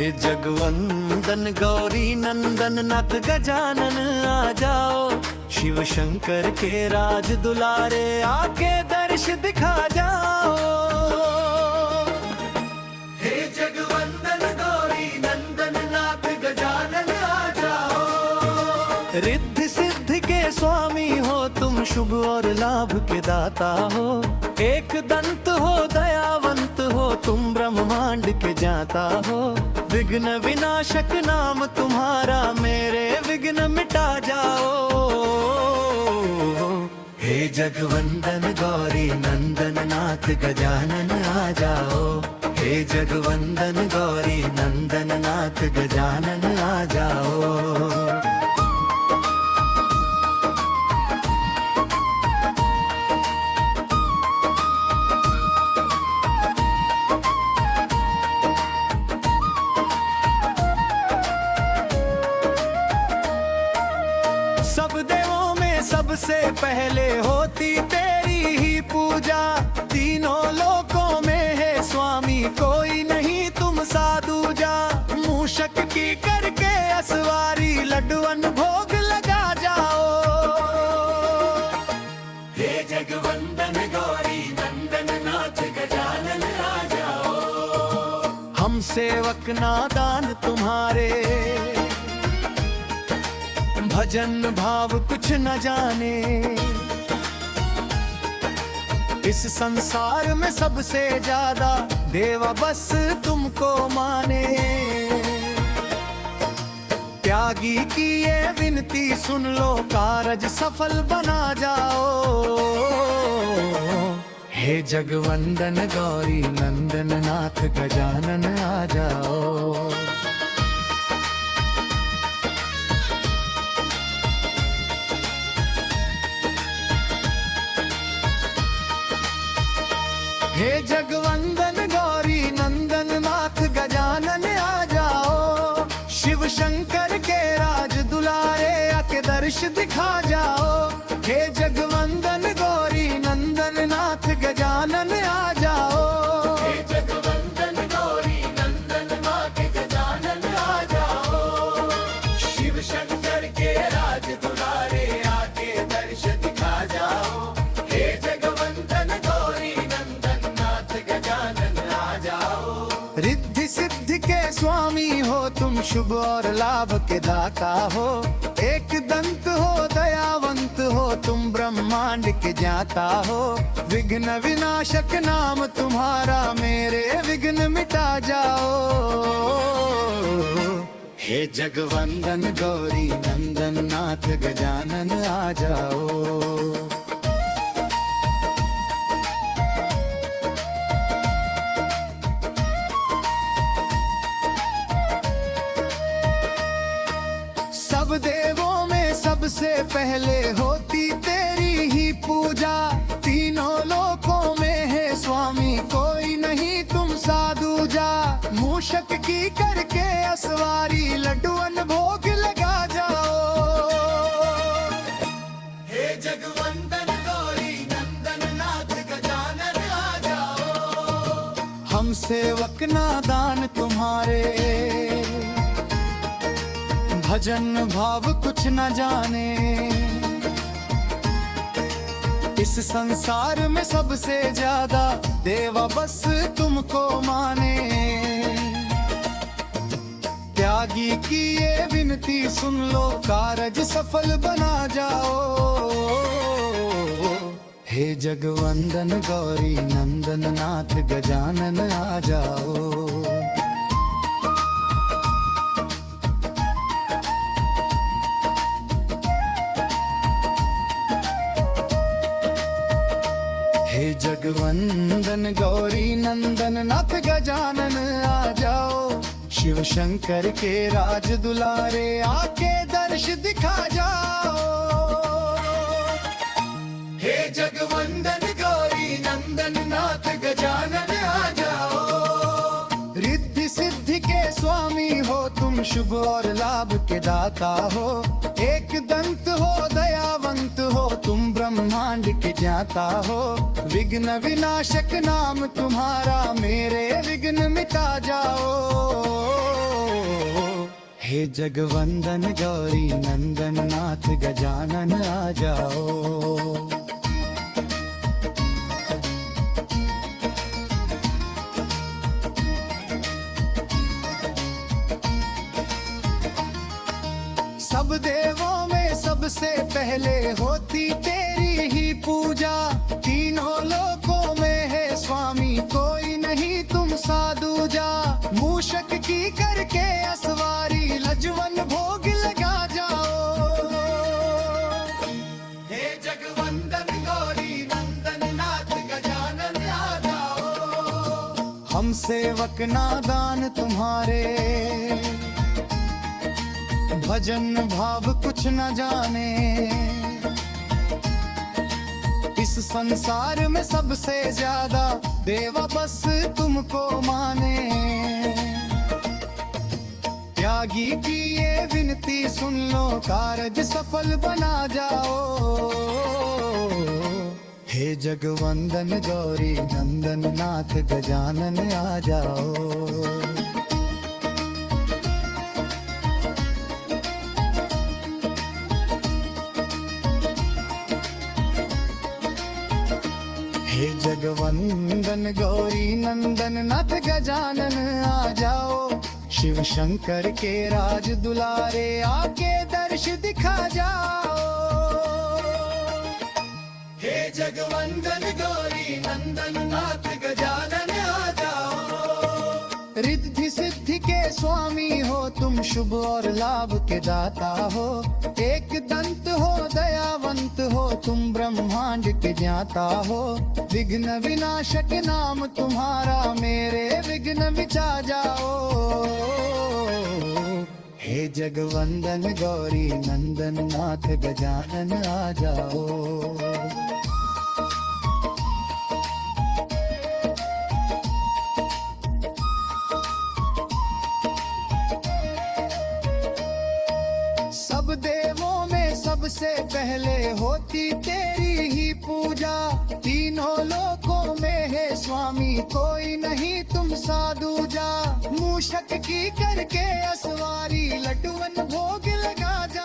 हे जगवंदन गौरी नंदन नाथ गजानन आ जाओ, शिव शंकर के राज दुलारे आके दर्श दिखा जाओ। हे जगवंदन गौरी नंदन नाथ गजानन आ जाओ। रिद्धि सिद्धि के स्वामी हो तुम, शुभ और लाभ के दाता हो। एक दंत हो दयावंत हो तुम, ब्रह्मांड के जाता हो। विघ्न विनाशक नाम तुम्हारा, मेरे विघ्न मिटा जाओ। हे जगवंदन गौरी नंदन नाथ गजानन आ जाओ। हे जगवंदन गौरी नंदन नाथ गजानन आ जाओ। सब देवों में सबसे पहले होती तेरी ही पूजा। तीनों लोकों में है स्वामी कोई नहीं तुम सा दूजा। मूषक की करके असवारी लड्डुअन भोग लगा जाओ। हे जगवंदन गौरी नंदन नाथ गजानन आ जाओ। हम सेवक नादान तुम्हारे, भजन भाव कुछ न जाने। इस संसार में सबसे ज्यादा देवा बस तुमको माने। त्यागी की ये विनती सुन लो, कारज सफल बना जाओ। हे जगवंदन गौरी नंदन नाथ गजानन आ जाओ। हे जगवंदन गौरी नंदन नाथ गजानन आ जाओ। शिव शंकर के राज दुलारे आके दर्श दिखा जाओ। हे जगवंदन गौरी नंदन नाथ गजानन आ जाओ। हे जगवंदन गौरी नंदन नाथ गजानन आ जाओ। शिव शंकर के राज दुलारे आके दर्श दिखा जाओ। हे जगवंदन गौरी रिद्धि सिद्धि के स्वामी हो तुम, शुभ और लाभ के दाता हो। एक दंत हो दयावंत हो तुम, ब्रह्मांड के जाता हो। विघ्न विनाशक नाम तुम्हारा, मेरे विघ्न मिटा जाओ। हे जगवंदन गौरी नंदन नाथ गजानन आ जाओ। सब देवों में सबसे पहले होती तेरी ही पूजा। तीनों लोकों में है स्वामी कोई नहीं तुम सा दूजा। मूषक की करके असवारी लड्डुअन भोग लगा जाओ। हे जगवंदन गौरी नंदन नाथ गजानन आ जाओ। हम सेवक नादान तुम्हारे, भजन भाव कुछ न जाने। इस संसार में सबसे ज्यादा देवा बस तुमको माने। त्यागी की ये विनती सुन लो, कारज सफल बना जाओ। हे जगवंदन गौरी नंदन नाथ गजानन आ जाओ। हे जगवंदन गौरी नंदन नाथ गजानन आ जाओ। शिव शंकर के राज दुलारे आके दर्श दिखा जाओ। हे जगवंदन गौरी नंदन नाथ गजानन आ जाओ। रिद्धि सिद्धि के स्वामी हो तुम, शुभ और लाभ के दाता हो। एक दंत हो दयावंत हो तुम ब्रह्मांड के ज्ञाता हो। विघ्न विनाशक नाम तुम्हारा मेरे विघ्न मिटा जाओ। हे जगवंदन गौरी नंदन नाथ गजानन आ जाओ। सब देवों में सबसे पहले होती तेरी ही पूजा। तीनों लोकों में है स्वामी कोई नहीं तुम सा दूजा। मूषक की करके असवारी लजवन भोग लगा जाओ। हे जगवंदन गौरी नंदन नाथ गजानन आ जाओ। हम सेवक नादान तुम्हारे भजन भाव कुछ न जाने। इस संसार में सबसे ज्यादा देवा बस तुमको माने। त्यागी की ये विनती सुन लो कारज सफल बना जाओ। हे जगवंदन गौरी नंदन नाथ गजानन आ जाओ। हे जगवंदन गौरी नंदन नाथ गजानन आ जाओ। शिव शंकर के राज दुलारे आके दर्श दिखा जाओ। हे जगवंदन गौरी नंदन नाथ गजानन आ जाओ। रिद्धि सिद्धि के स्वामी हो तुम शुभ और लाभ के दाता हो। एक दंत हो दयावंत हो तुम ब्रह्मांड के ज्ञाता हो। विघ्न विनाशक नाम तुम्हारा मेरे विघ्न मिटा जाओ। हे जगवंदन गौरी नंदन नाथ गजानन आ जाओ। सब देवों में सबसे पहले होती तेरी ही पूजा। तीनों लोकों में है स्वामी कोई नहीं तुम सा दूजा। मूषक की करके असवारी लटवन भोग लगा जा।